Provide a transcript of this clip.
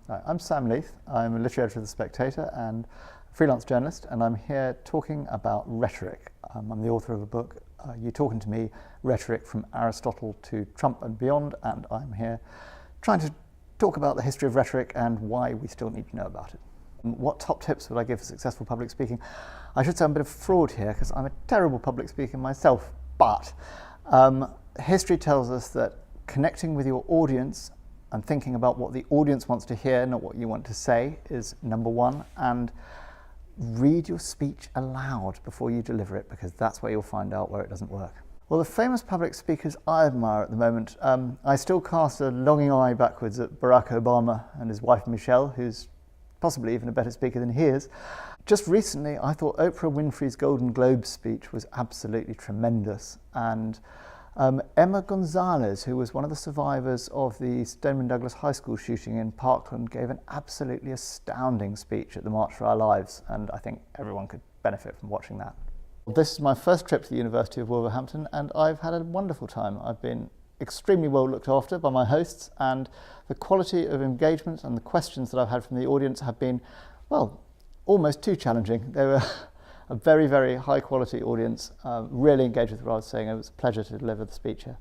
Hi, I'm Sam Leith. I'm a literary editor of the Spectator and a freelance journalist, and I'm here talking about rhetoric. I'm the author of a book, You Talking to Me, Rhetoric from Aristotle to Trump and Beyond, and I'm here trying to talk about the history of rhetoric and why we still need to know about it. What top tips would I give for successful public speaking? I should say I'm a bit of fraud here because I'm a terrible public speaker myself, but history tells us that connecting with your audience and thinking about what the audience wants to hear, not what you want to say, is number one. And read your speech aloud before you deliver it, because that's where you'll find out where it doesn't work. Well, the famous public speakers I admire at the moment, I still cast a longing eye backwards at Barack Obama and his wife Michelle, who's possibly even a better speaker than he is. Just recently, I thought Oprah Winfrey's Golden Globe speech was absolutely tremendous. And Emma Gonzalez, who was one of the survivors of the Stoneman Douglas High School shooting in Parkland, gave an absolutely astounding speech at the March for Our Lives, and I think everyone could benefit from watching that. This is my first trip to the University of Wolverhampton, and I've had a wonderful time. I've been extremely well looked after by my hosts, and the quality of engagement and the questions that I've had from the audience have been, well, almost too challenging. They were a very, very high quality audience, really engaged with what I was saying. It was a pleasure to deliver the speech here.